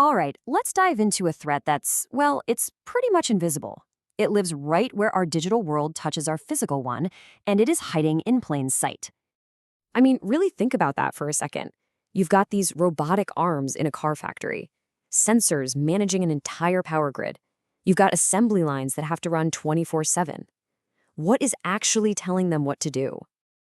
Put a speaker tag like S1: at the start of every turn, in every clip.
S1: All right, let's dive into a threat that's, well, it's pretty much invisible. It lives right where our digital world touches our physical one, and it is hiding in plain sight. I mean, really think about that for a second. You've got these robotic arms in a car factory, sensors managing an entire power grid. You've got assembly lines that have to run 24/7. What is actually telling them what to do?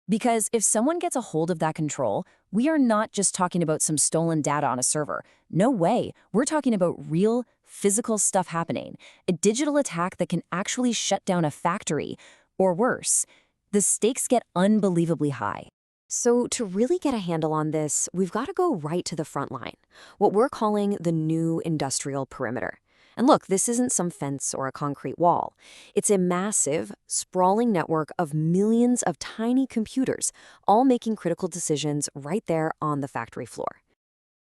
S1: Because if someone gets a hold of that control, we are not just talking about some stolen data on a server. No way. We're talking about real, physical stuff happening. A digital attack that can actually shut down a factory. Or worse, the stakes get unbelievably high. So to really get a handle on this, we've got to go right to the front line, what we're calling the new industrial perimeter. And look, this isn't some fence or a concrete wall. It's a massive, sprawling network of millions of tiny computers, all making critical decisions right there on the factory floor.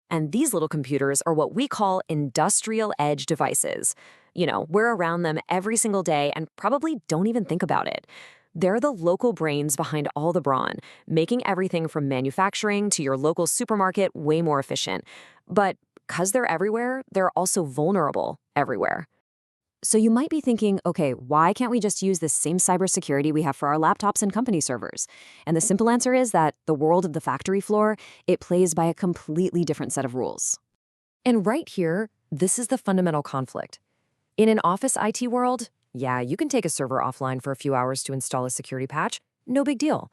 S1: And these little computers are what we call industrial edge devices. We're around them every single day and probably don't even think about it. They're the local brains behind all the brawn, making everything from manufacturing to your local supermarket way more efficient. But because they're everywhere, they're also vulnerable everywhere. So you might be thinking, okay, why can't we just use the same cybersecurity we have for our laptops and company servers? And the simple answer is that the world of the factory floor, it plays by a completely different set of rules. And right here, this is the fundamental conflict. In an office IT world, yeah, you can take a server offline for a few hours to install a security patch, no big deal.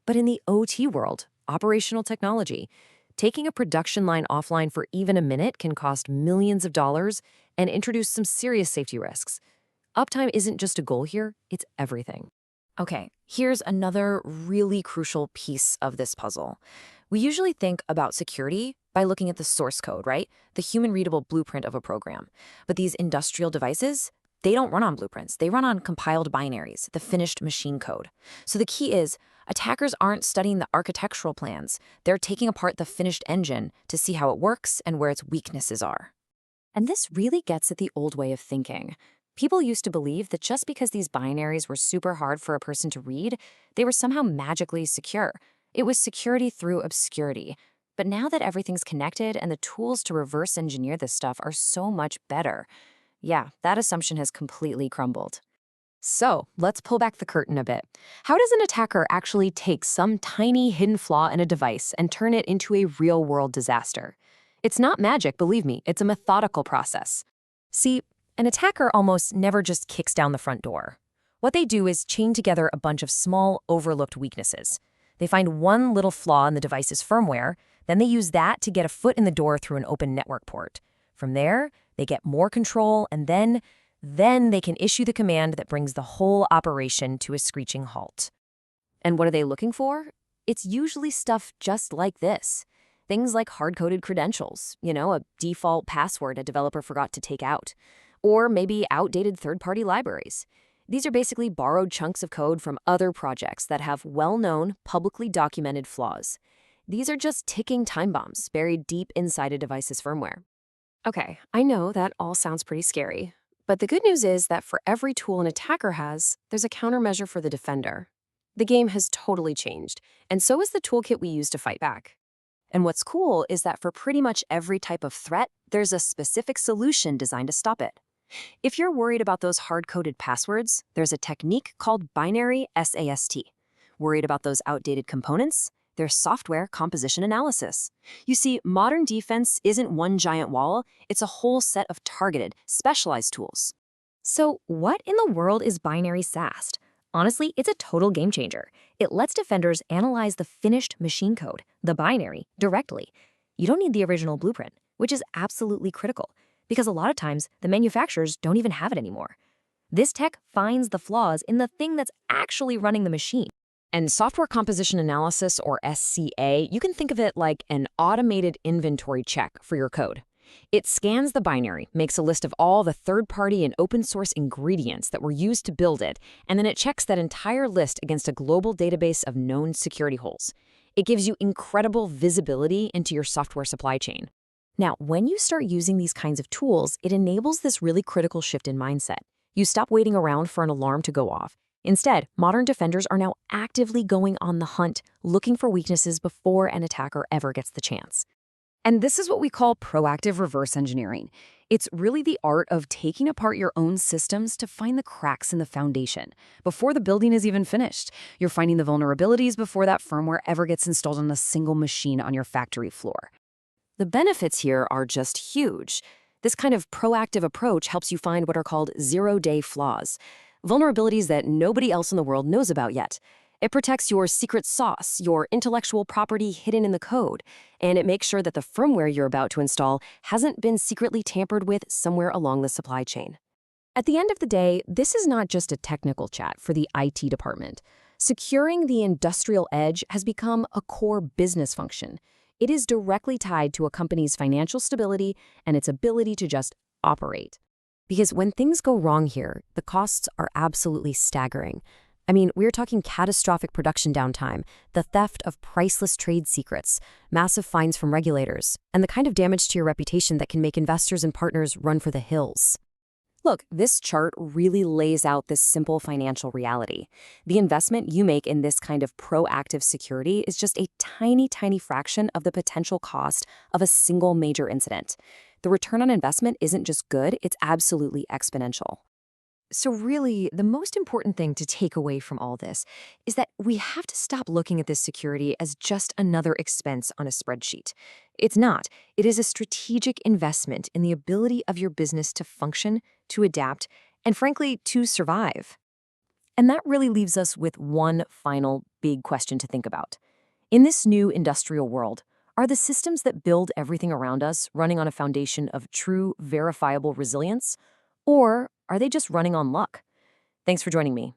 S1: But in the OT world, operational technology, taking a production line offline for even a minute can cost millions of dollars and introduce some serious safety risks. Uptime isn't just a goal here, it's everything. Okay, here's another really crucial piece of this puzzle. We usually think about security by looking at the source code, right? The human-readable blueprint of a program. But these industrial devices, they don't run on blueprints. They run on compiled binaries, the finished machine code. So the key is, attackers aren't studying the architectural plans. They're taking apart the finished engine to see how it works and where its weaknesses are. And this really gets at the old way of thinking. People used to believe that just because these binaries were super hard for a person to read, they were somehow magically secure. It was security through obscurity. But now that everything's connected and the tools to reverse engineer this stuff are so much better, yeah, that assumption has completely crumbled. So let's pull back the curtain a bit. How does an attacker actually take some tiny hidden flaw in a device and turn it into a real-world disaster? It's not magic, believe me, it's a methodical process. See, an attacker almost never just kicks down the front door. What they do is chain together a bunch of small, overlooked weaknesses. They find one little flaw in the device's firmware, then they use that to get a foot in the door through an open network port. From there, they get more control, and then they can issue the command that brings the whole operation to a screeching halt. And what are they looking for? It's usually stuff just like this. Things like hard-coded credentials, a default password a developer forgot to take out, or maybe outdated third-party libraries. These are basically borrowed chunks of code from other projects that have well-known, publicly documented flaws. These are just ticking time bombs buried deep inside a device's firmware. Okay, I know that all sounds pretty scary. But the good news is that for every tool an attacker has, there's a countermeasure for the defender. The game has totally changed, and so is the toolkit we use to fight back. And what's cool is that for pretty much every type of threat, there's a specific solution designed to stop it. If you're worried about those hard-coded passwords, there's a technique called binary SAST. Worried about those outdated components? There's software composition analysis. You see, modern defense isn't one giant wall, it's a whole set of targeted, specialized tools. So what in the world is binary SAST? Honestly, it's a total game changer. It lets defenders analyze the finished machine code, the binary, directly. You don't need the original blueprint, which is absolutely critical, because a lot of times the manufacturers don't even have it anymore. This tech finds the flaws in the thing that's actually running the machine. And software composition analysis, or SCA, you can think of it like an automated inventory check for your code. It scans the binary, makes a list of all the third-party and open-source ingredients that were used to build it, and then it checks that entire list against a global database of known security holes. It gives you incredible visibility into your software supply chain. Now, when you start using these kinds of tools, it enables this really critical shift in mindset. You stop waiting around for an alarm to go off. Instead, modern defenders are now actively going on the hunt, looking for weaknesses before an attacker ever gets the chance. And this is what we call proactive reverse engineering. It's really the art of taking apart your own systems to find the cracks in the foundation. Before the building is even finished, you're finding the vulnerabilities before that firmware ever gets installed on a single machine on your factory floor. The benefits here are just huge. This kind of proactive approach helps you find what are called zero-day flaws, vulnerabilities that nobody else in the world knows about yet. It protects your secret sauce, your intellectual property hidden in the code, and it makes sure that the firmware you're about to install hasn't been secretly tampered with somewhere along the supply chain. At the end of the day, this is not just a technical chat for the IT department. Securing the industrial edge has become a core business function. It is directly tied to a company's financial stability and its ability to just operate. Because when things go wrong here, the costs are absolutely staggering. I mean, we're talking catastrophic production downtime, the theft of priceless trade secrets, massive fines from regulators, and the kind of damage to your reputation that can make investors and partners run for the hills. Look, this chart really lays out this simple financial reality. The investment you make in this kind of proactive security is just a tiny, tiny fraction of the potential cost of a single major incident. The return on investment isn't just good, it's absolutely exponential. So really, the most important thing to take away from all this is that we have to stop looking at this security as just another expense on a spreadsheet. It's not. It is a strategic investment in the ability of your business to function, to adapt, and frankly, to survive. And that really leaves us with one final big question to think about. In this new industrial world, are the systems that build everything around us running on a foundation of true, verifiable resilience? Or are they just running on luck? Thanks for joining me.